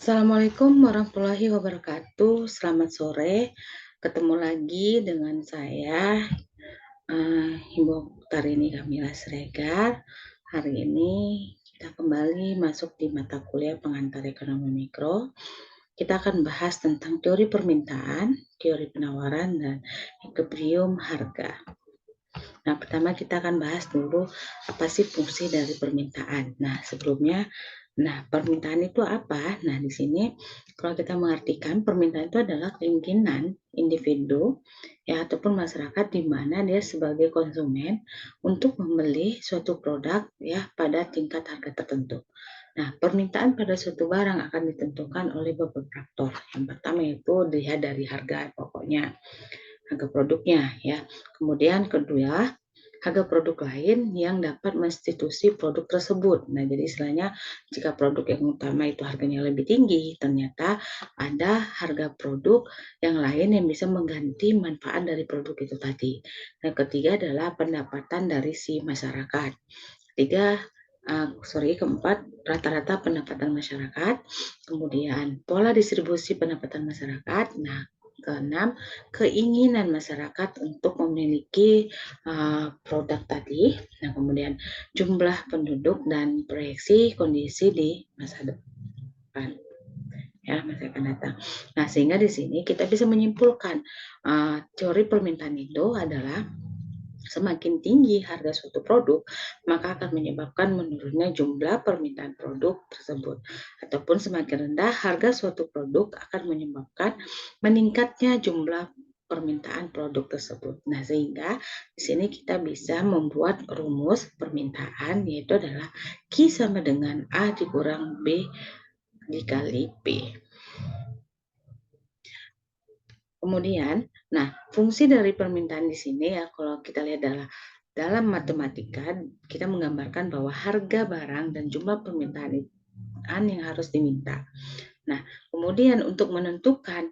Assalamualaikum warahmatullahi wabarakatuh. Selamat sore. Ketemu lagi dengan saya, Ibu Tarini Kamila Siregar. Hari ini kita kembali masuk di mata kuliah pengantar ekonomi mikro. Kita akan bahas tentang teori permintaan, teori penawaran, dan equilibrium harga. Nah, pertama kita akan bahas dulu apa sih fungsi dari permintaan. Nah, permintaan itu apa? Nah, di sini kalau kita mengartikan permintaan itu adalah keinginan individu ya ataupun masyarakat di mana dia sebagai konsumen untuk membeli suatu produk ya pada tingkat harga tertentu. Nah, permintaan pada suatu barang akan ditentukan oleh beberapa faktor. Yang pertama itu dilihat dari harga pokoknya, harga produknya ya. Kemudian kedua, harga produk lain yang dapat menstitusi produk tersebut. Nah, jadi istilahnya jika produk yang utama itu harganya lebih tinggi, ternyata ada harga produk yang lain yang bisa mengganti manfaat dari produk itu tadi. Nah, ketiga adalah pendapatan dari si masyarakat. Keempat, rata-rata pendapatan masyarakat. Kemudian pola distribusi pendapatan masyarakat. Nah, keenam, keinginan masyarakat untuk memiliki produk tadi. Nah, kemudian jumlah penduduk dan proyeksi kondisi di masa depan. Ya, masa akan datang. Nah, sehingga di sini kita bisa menyimpulkan teori permintaan itu adalah semakin tinggi harga suatu produk, maka akan menyebabkan menurunnya jumlah permintaan produk tersebut. Ataupun semakin rendah harga suatu produk akan menyebabkan meningkatnya jumlah permintaan produk tersebut. Nah, sehingga di sini kita bisa membuat rumus permintaan yaitu adalah Q sama dengan A dikurang B dikali P. Kemudian, nah fungsi dari permintaan di sini ya kalau kita lihat dalam matematika kita menggambarkan bahwa harga barang dan jumlah permintaan yang harus diminta. Nah, kemudian untuk menentukan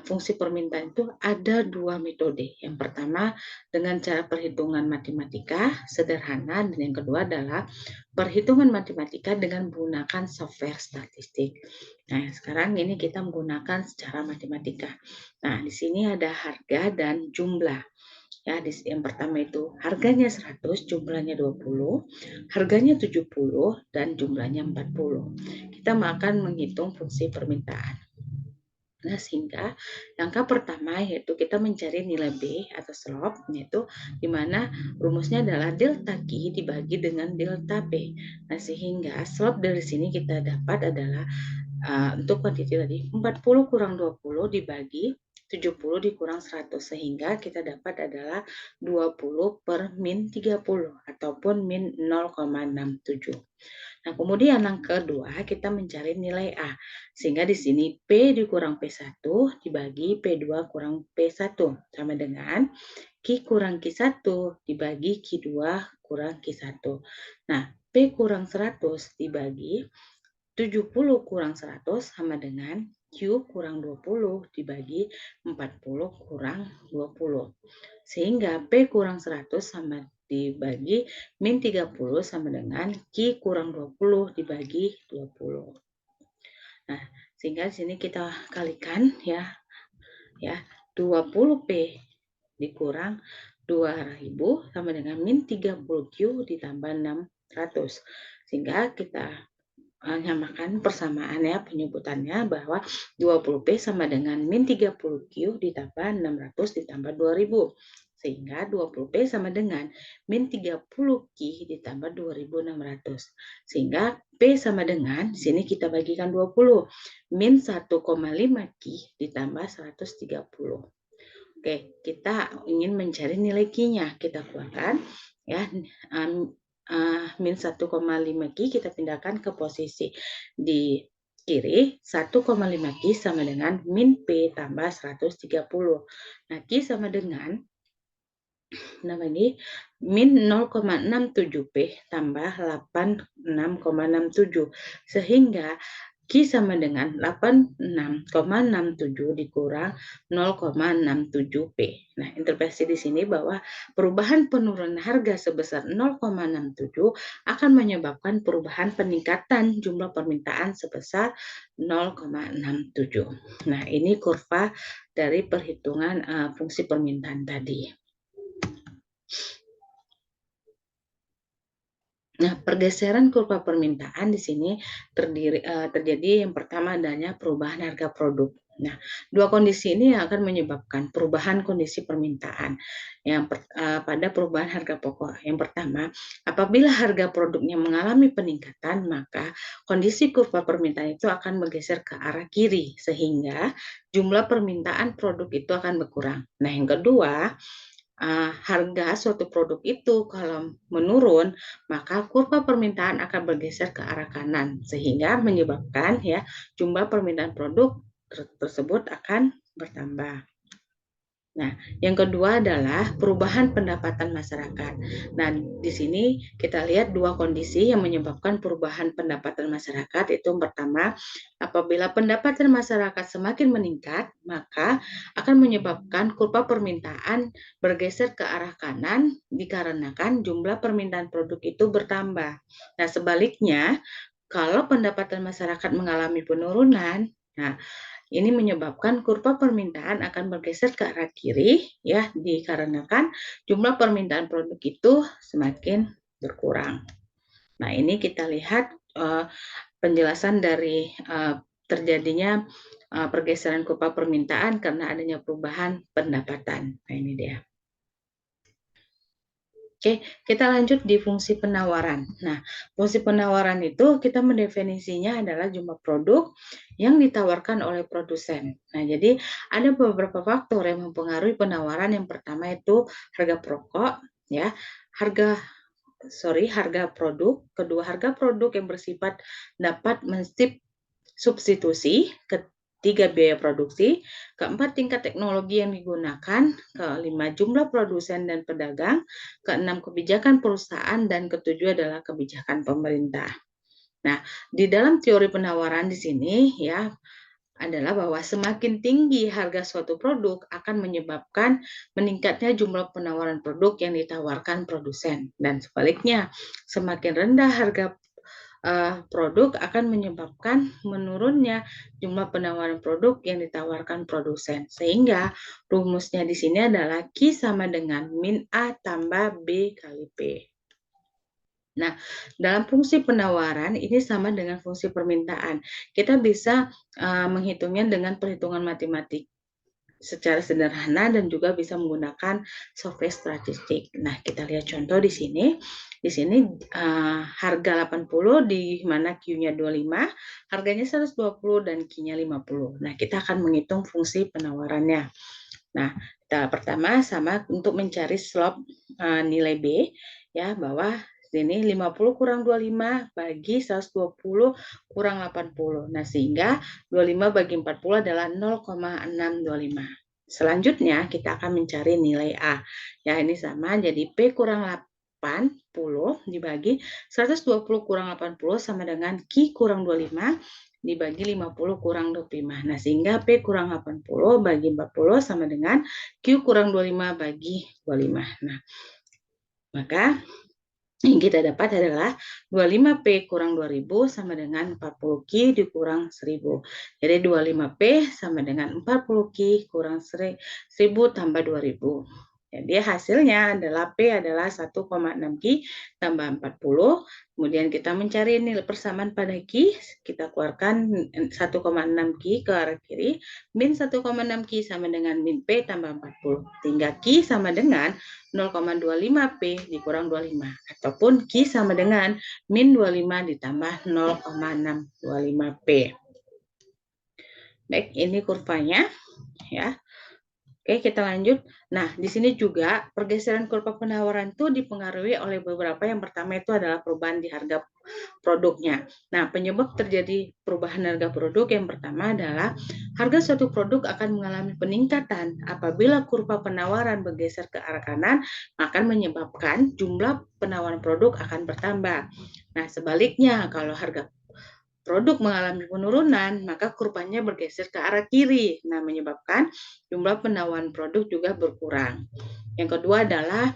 fungsi permintaan itu ada dua metode. Yang pertama dengan cara perhitungan matematika sederhana dan yang kedua adalah perhitungan matematika dengan menggunakan software statistik. Nah, sekarang ini kita menggunakan secara matematika. Nah, di sini ada harga dan jumlah. Ya, yang pertama itu harganya 100, jumlahnya 20, harganya 70 dan jumlahnya 40. Kita akan menghitung fungsi permintaan. Nah, sehingga langkah pertama yaitu kita mencari nilai B atau slope, yaitu di mana rumusnya adalah delta Q dibagi dengan delta P. Nah, sehingga slope dari sini kita dapat adalah untuk kuantiti tadi 40 kurang 20 dibagi 70 dikurang 100 sehingga kita dapat adalah 20 per min 30 ataupun min 0,67. Nah, kemudian yang kedua kita mencari nilai A. Sehingga di sini P dikurang P1 dibagi P2 kurang P1 sama dengan Q kurang Q1 dibagi Q2 kurang Q1. Nah, P kurang 100 dibagi 70 kurang 100 sama dengan Q kurang 20 dibagi 40 kurang 20. Sehingga P kurang 100 sama dibagi min 30 sama dengan Q kurang 20 dibagi 20. Nah, sehingga di sini kita kalikan ya 20P dikurang 2000 sama dengan min 30Q ditambah 600. Sehingga kita nyamakan persamaan ya penyebutannya bahwa 20P sama dengan min 30Q ditambah 600 ditambah 2000. Sehingga 20P sama dengan min 30Q ditambah 2600. Sehingga P sama dengan, di sini kita bagikan 20, min 1,5Q ditambah 130. Oke, kita ingin mencari nilai Q-nya. Kita keluarkan ya min 1,5 Q kita pindahkan ke posisi di kiri. 1,5 Q sama dengan min P tambah 130. Nah, Q sama dengan min 0,67P tambah 86,67 sehingga Q sama dengan 86,67 dikurang 0,67 P. Nah, interpretasi di sini bahwa perubahan penurunan harga sebesar 0,67 akan menyebabkan perubahan peningkatan jumlah permintaan sebesar 0,67. Nah, ini kurva dari perhitungan fungsi permintaan tadi. Nah, pergeseran kurva permintaan di sini terjadi yang pertama adanya perubahan harga produk. Nah, dua kondisi ini yang akan menyebabkan perubahan kondisi permintaan pada perubahan harga pokok. Yang pertama, apabila harga produknya mengalami peningkatan, maka kondisi kurva permintaan itu akan bergeser ke arah kiri, sehingga jumlah permintaan produk itu akan berkurang. Nah, yang kedua, harga suatu produk itu kalau menurun, maka kurva permintaan akan bergeser ke arah kanan, sehingga menyebabkan ya jumlah permintaan produk tersebut akan bertambah. Nah, yang kedua adalah perubahan pendapatan masyarakat. Nah, di sini kita lihat dua kondisi yang menyebabkan perubahan pendapatan masyarakat. Itu yang pertama, apabila pendapatan masyarakat semakin meningkat, maka akan menyebabkan kurva permintaan bergeser ke arah kanan dikarenakan jumlah permintaan produk itu bertambah. Nah, sebaliknya, kalau pendapatan masyarakat mengalami penurunan, nah ini menyebabkan kurva permintaan akan bergeser ke arah kiri ya dikarenakan jumlah permintaan produk itu semakin berkurang. Nah, ini kita lihat penjelasan dari terjadinya pergeseran kurva permintaan karena adanya perubahan pendapatan. Nah, ini dia. Oke, kita lanjut di fungsi penawaran. Nah, fungsi penawaran itu kita mendefinisinya adalah jumlah produk yang ditawarkan oleh produsen. Nah, jadi ada beberapa faktor yang mempengaruhi penawaran. Yang pertama itu harga pokok, ya, harga produk. Kedua, harga produk yang bersifat dapat substitusi. Ketiga, biaya produksi. Keempat, tingkat teknologi yang digunakan. Kelima, jumlah produsen dan pedagang. Keenam, kebijakan perusahaan. Dan ketujuh adalah kebijakan pemerintah. Nah, di dalam teori penawaran di sini ya adalah bahwa semakin tinggi harga suatu produk akan menyebabkan meningkatnya jumlah penawaran produk yang ditawarkan produsen. Dan sebaliknya, semakin rendah harga produk akan menyebabkan menurunnya jumlah penawaran produk yang ditawarkan produsen. Sehingga rumusnya di sini adalah Q sama dengan min A tambah B kali P. Nah, dalam fungsi penawaran ini sama dengan fungsi permintaan. Kita bisa menghitungnya dengan perhitungan matematik secara sederhana dan juga bisa menggunakan software statistik. Nah, kita lihat contoh di sini. Di sini harga 80 di mana Q-nya 25, harganya 120 dan Q-nya 50. Nah, kita akan menghitung fungsi penawarannya. Nah, pertama sama untuk mencari slope nilai B ya bahwa sini 50 kurang 25 bagi 120 kurang 80. Nah, sehingga 25 bagi 40 adalah 0,625. Selanjutnya kita akan mencari nilai A. Ya, ini sama jadi P kurang 80 dibagi 120 kurang 80 sama dengan Q kurang 25 dibagi 50 kurang 25. Nah, sehingga P kurang 80 bagi 40 sama dengan Q kurang 25 bagi 25. Nah, maka yang kita dapat adalah 25P kurang 2000 sama dengan 40Q dikurang 1000. Jadi 25P sama dengan 40Q kurang 1000 tambah 2000. Jadi hasilnya adalah P adalah 1,6Q tambah 40. Kemudian kita mencari nilai persamaan pada Q. Kita keluarkan 1,6Q ke arah kiri. Min 1,6Q sama dengan min P tambah 40. Sehingga Q sama dengan 0,25P dikurang 25. Ataupun Q sama dengan min 25 ditambah 0,625P. Baik, ini kurvanya ya. Oke, kita lanjut. Nah, di sini juga pergeseran kurva penawaran itu dipengaruhi oleh beberapa. Yang pertama itu adalah perubahan di harga produknya. Nah, penyebab terjadi perubahan harga produk yang pertama adalah harga suatu produk akan mengalami peningkatan apabila kurva penawaran bergeser ke arah kanan, akan menyebabkan jumlah penawaran produk akan bertambah. Nah, sebaliknya kalau harga produk mengalami penurunan, maka kurvanya bergeser ke arah kiri. Nah, menyebabkan jumlah penawaran produk juga berkurang. Yang kedua adalah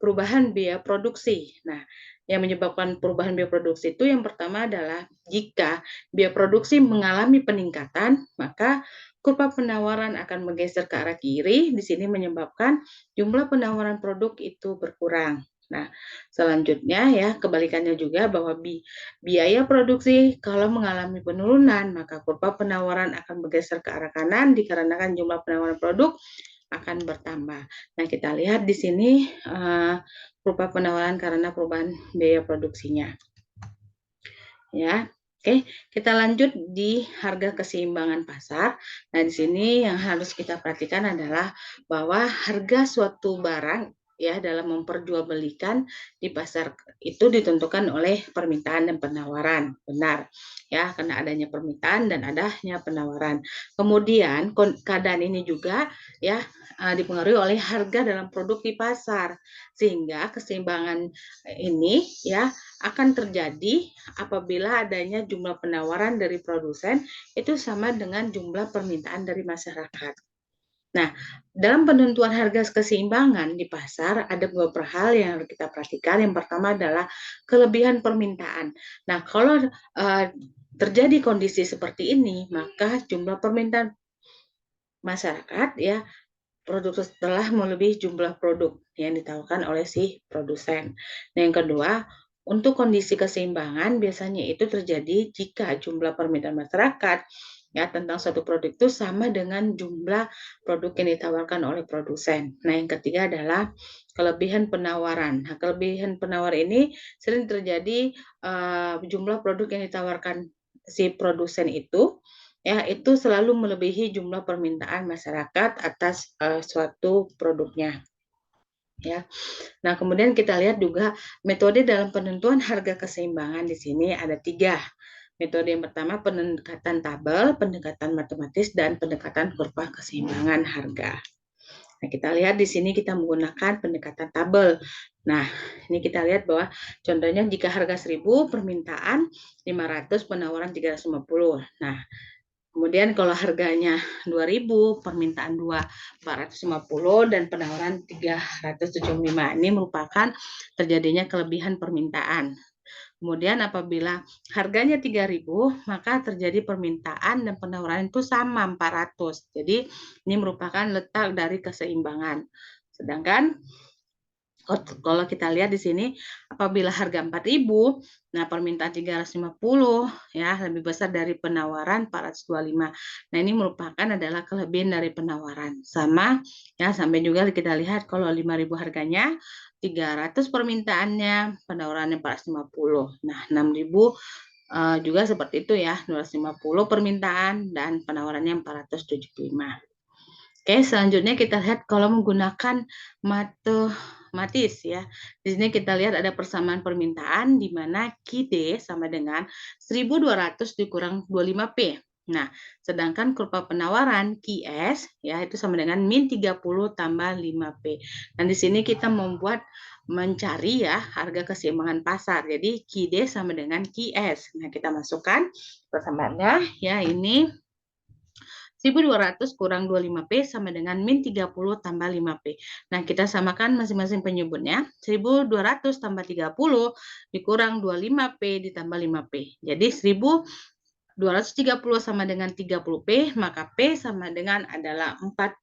perubahan biaya produksi. Nah, yang menyebabkan perubahan biaya produksi itu yang pertama adalah jika biaya produksi mengalami peningkatan, maka kurva penawaran akan bergeser ke arah kiri. Di sini menyebabkan jumlah penawaran produk itu berkurang. Nah, selanjutnya ya kebalikannya juga bahwa biaya produksi kalau mengalami penurunan, maka kurva penawaran akan bergeser ke arah kanan dikarenakan jumlah penawaran produk akan bertambah. Nah, kita lihat di sini kurva penawaran karena perubahan biaya produksinya. Ya. Oke, kita lanjut di harga keseimbangan pasar. Nah, di sini yang harus kita perhatikan adalah bahwa harga suatu barang ya dalam memperjualbelikan di pasar itu ditentukan oleh permintaan dan penawaran. Benar. Ya, karena adanya permintaan dan adanya penawaran. Kemudian keadaan ini juga ya dipengaruhi oleh harga dalam produk di pasar. Sehingga keseimbangan ini ya akan terjadi apabila adanya jumlah penawaran dari produsen itu sama dengan jumlah permintaan dari masyarakat. Nah, dalam penentuan harga keseimbangan di pasar ada beberapa hal yang harus kita perhatikan. Yang pertama adalah kelebihan permintaan. Nah, kalau terjadi kondisi seperti ini, maka jumlah permintaan masyarakat ya produk telah melebihi jumlah produk yang ditawarkan oleh si produsen. Nah, yang kedua, untuk kondisi keseimbangan biasanya itu terjadi jika jumlah permintaan masyarakat ya tentang suatu produk itu sama dengan jumlah produk yang ditawarkan oleh produsen. Nah, yang ketiga adalah kelebihan penawaran. Nah, kelebihan penawar ini sering terjadi jumlah produk yang ditawarkan si produsen itu ya itu selalu melebihi jumlah permintaan masyarakat atas suatu produknya ya. Nah, kemudian kita lihat juga metode dalam penentuan harga keseimbangan di sini ada 3. Metode yang pertama pendekatan tabel, pendekatan matematis, dan pendekatan kurva keseimbangan harga. Nah, kita lihat di sini kita menggunakan pendekatan tabel. Nah, ini kita lihat bahwa contohnya jika harga 1.000 permintaan 500 penawaran 350. Nah, kemudian kalau harganya 2.000, permintaan 450 dan penawaran 375. Ini merupakan terjadinya kelebihan permintaan. Kemudian apabila harganya 3.000, maka terjadi permintaan dan penawaran itu sama 400. Jadi ini merupakan letak dari keseimbangan. Sedangkan kalau kita lihat di sini apabila harga 4.000, nah permintaan 350 ya lebih besar dari penawaran 425. Nah, ini merupakan adalah kelebihan dari penawaran. Sama ya sampai juga kita lihat kalau 5.000 harganya 300 permintaannya, penawarannya 450. Nah, 6.000 juga seperti itu ya, 250 permintaan dan penawarannya 475. Oke, selanjutnya kita lihat kalau menggunakan matematis ya. Di sini kita lihat ada persamaan permintaan di mana QD sama dengan 1.200 dikurang 25P. Nah, sedangkan kurva penawaran QS ya itu sama dengan min 30 tambah 5P. Dan di sini kita mencari ya harga keseimbangan pasar. Jadi QD sama dengan QS. Nah, kita masukkan persamaannya ya ini 1.200 kurang 25P sama dengan min 30 tambah 5P. Nah, kita samakan masing-masing penyebutnya. 1.200 tambah 30 dikurang 25P ditambah 5P. Jadi 1.230 sama dengan 30P, maka P sama dengan adalah 41.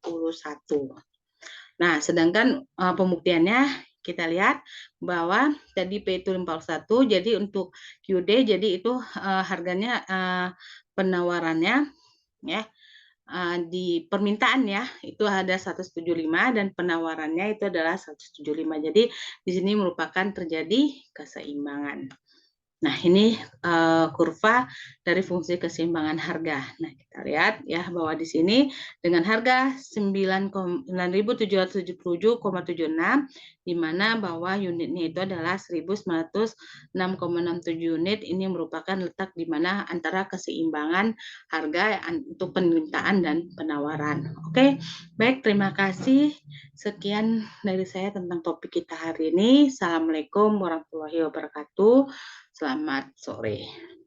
Nah, sedangkan pembuktiannya kita lihat bahwa tadi P itu 41, jadi untuk QD jadi itu harganya penawarannya ya di permintaan ya itu ada 175 dan penawarannya itu adalah 175. Jadi di sini merupakan terjadi keseimbangan. Nah, ini kurva dari fungsi keseimbangan harga. Nah, kita lihat ya bahwa di sini dengan harga 9.777,76 di mana bahwa unitnya itu adalah 1.906,67 unit. Ini merupakan letak di mana antara keseimbangan harga untuk permintaan dan penawaran. Oke, baik, terima kasih. Sekian dari saya tentang topik kita hari ini. Assalamualaikum warahmatullahi wabarakatuh. Selamat sore.